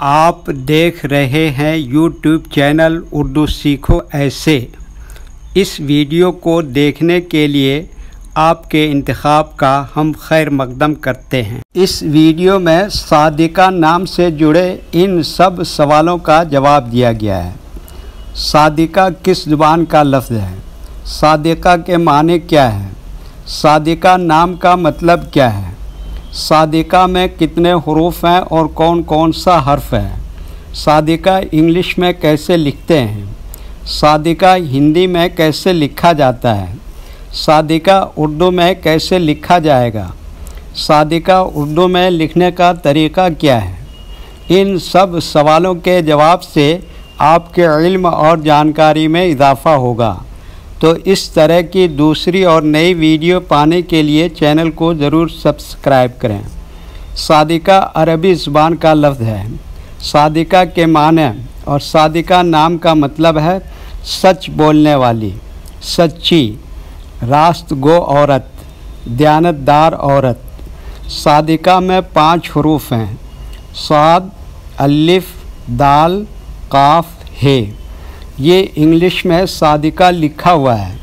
आप देख रहे हैं यूट्यूब चैनल उर्दू सीखो ऐसे। इस वीडियो को देखने के लिए आपके इंतखाब का हम खैर मकदम करते हैं। इस वीडियो में सादिका नाम से जुड़े इन सब सवालों का जवाब दिया गया है। सादिका किस ज़ुबान का लफ्ज़ है? सादिका के माने क्या है? सादिका नाम का मतलब क्या है? सादिका में कितने हुरूफ हैं और कौन कौन सा हर्फ है? सादिका इंग्लिश में कैसे लिखते हैं? सादिका हिंदी में कैसे लिखा जाता है? सादिका उर्दू में कैसे लिखा जाएगा? सादिका उर्दू में लिखने का तरीक़ा क्या है? इन सब सवालों के जवाब से आपके इल्म और जानकारी में इजाफ़ा होगा। तो इस तरह की दूसरी और नई वीडियो पाने के लिए चैनल को ज़रूर सब्सक्राइब करें। सादिका अरबी ज़ुबान का लफ्ज़ है। सादिका के माने और सादिका नाम का मतलब है सच बोलने वाली, सच्ची, रास्तगो औरत, दयानतदार औरत। सादिका में 5 हुरूफ हैं: साद, अलिफ, दाल, काफ, हे। ये इंग्लिश में सादिका लिखा हुआ है,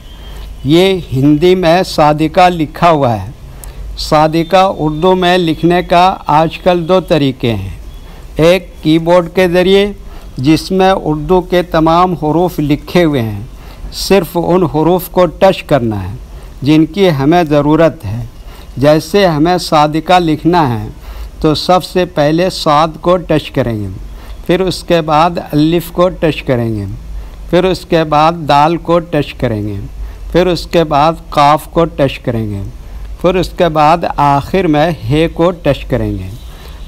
ये हिंदी में सादिका लिखा हुआ है। सादिका उर्दू में लिखने का आजकल 2 तरीक़े हैं। एक कीबोर्ड के ज़रिए, जिसमें उर्दू के तमाम हुरूफ लिखे हुए हैं, सिर्फ़ उन हुरूफ को टच करना है जिनकी हमें ज़रूरत है। जैसे हमें सादिका लिखना है तो सबसे पहले साद को टच करेंगे, फिर उसके बाद अलिफ को टच करेंगे, फिर उसके बाद दाल को टच करेंगे, फिर उसके बाद काफ को टच करेंगे, फिर उसके बाद आखिर में हे को टच करेंगे।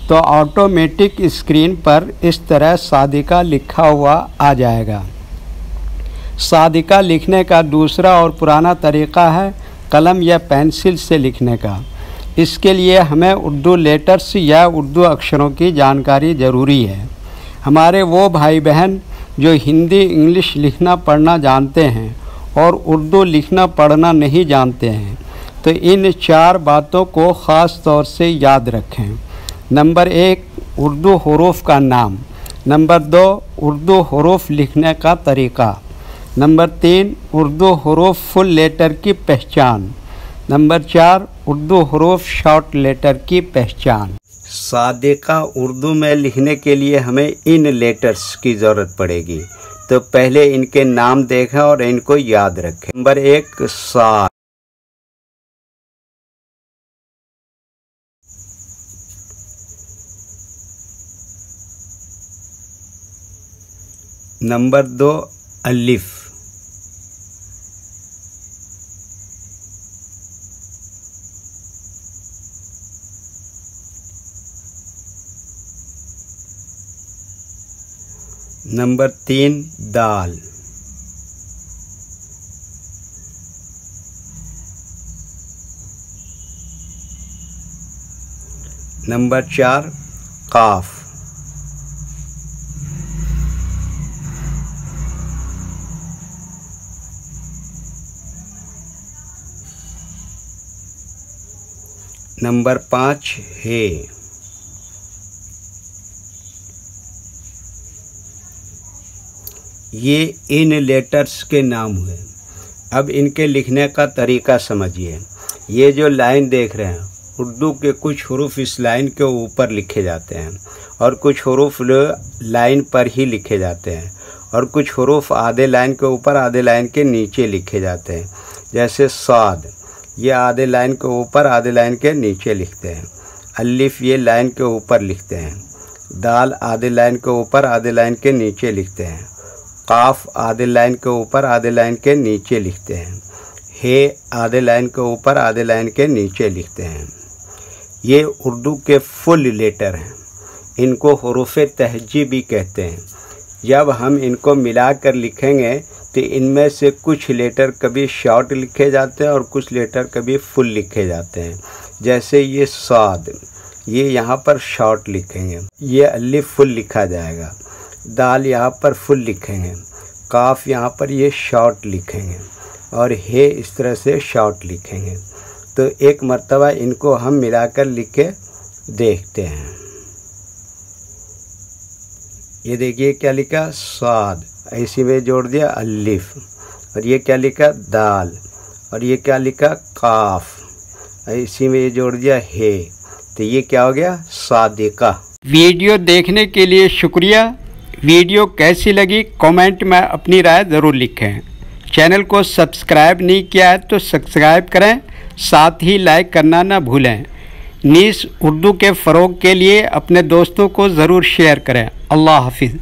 तो ऑटोमेटिक स्क्रीन पर इस तरह सादिका लिखा हुआ आ जाएगा। सादिका लिखने का दूसरा और पुराना तरीक़ा है कलम या पेंसिल से लिखने का। इसके लिए हमें उर्दू लेटर्स या उर्दू अक्षरों की जानकारी ज़रूरी है। हमारे वो भाई बहन जो हिंदी इंग्लिश लिखना पढ़ना जानते हैं और उर्दू लिखना पढ़ना नहीं जानते हैं, तो इन 4 बातों को ख़ास तौर से याद रखें। नंबर 1, उर्दू हुरूफ का नाम। नंबर 2, उर्दू हुरूफ लिखने का तरीक़ा। नंबर 3, उर्दू हुरूफ फुल लेटर की पहचान। नंबर 4, उर्दू हुरूफ शॉर्ट लेटर की पहचान। सादिका उर्दू में लिखने के लिए हमें इन लेटर्स की ज़रूरत पड़ेगी। तो पहले इनके नाम देखें और इनको याद रखें। नंबर 1, साद। नंबर 2, अलिफ। नंबर 3, दाल। नंबर 4, काफ। नंबर 5, हे। ये इन लेटर्स के नाम हुए। अब इनके लिखने का तरीक़ा समझिए। ये जो लाइन देख रहे हैं, उर्दू के कुछ हुरूफ इस लाइन के ऊपर लिखे जाते हैं और कुछ हुरूफ लाइन पर ही लिखे जाते हैं और कुछ हुरूफ आधे लाइन के ऊपर आधे लाइन के नीचे लिखे जाते हैं। जैसे साद, ये आधे लाइन के ऊपर आधे लाइन के नीचे लिखते हैं। अलिफ ये लाइन के ऊपर लिखते हैं। दाल आधे लाइन के ऊपर आधे लाइन के नीचे लिखते हैं। काफ आधे लाइन के ऊपर आधे लाइन के नीचे लिखते हैं। हे आधे लाइन के ऊपर आधे लाइन के नीचे लिखते हैं। ये उर्दू के फुल लेटर हैं। इनको हुरूफ तहजी भी कहते हैं। जब हम इनको मिलाकर लिखेंगे तो इनमें से कुछ लेटर कभी शॉर्ट लिखे जाते हैं और कुछ लेटर कभी फुल लिखे जाते हैं। जैसे ये साद, ये यहाँ पर शॉर्ट लिखेंगे, ये अलिफ फुल लिखा जाएगा। दाल यहाँ पर फुल लिखेंगे, काफ यहाँ पर ये शॉर्ट लिखेंगे और हे इस तरह से शॉर्ट लिखेंगे। तो एक मर्तबा इनको हम मिलाकर लिख के देखते हैं। ये देखिए क्या लिखा साद, इसी में जोड़ दिया अलिफ, और ये क्या लिखा दाल, और ये क्या लिखा काफ, इसी में ये जोड़ दिया हे, तो ये क्या हो गया सादिका। वीडियो देखने के लिए शुक्रिया। वीडियो कैसी लगी कमेंट में अपनी राय ज़रूर लिखें। चैनल को सब्सक्राइब नहीं किया है तो सब्सक्राइब करें, साथ ही लाइक करना ना भूलें। नीस उर्दू के फ़रोग़ के लिए अपने दोस्तों को ज़रूर शेयर करें। अल्लाह हाफिज़।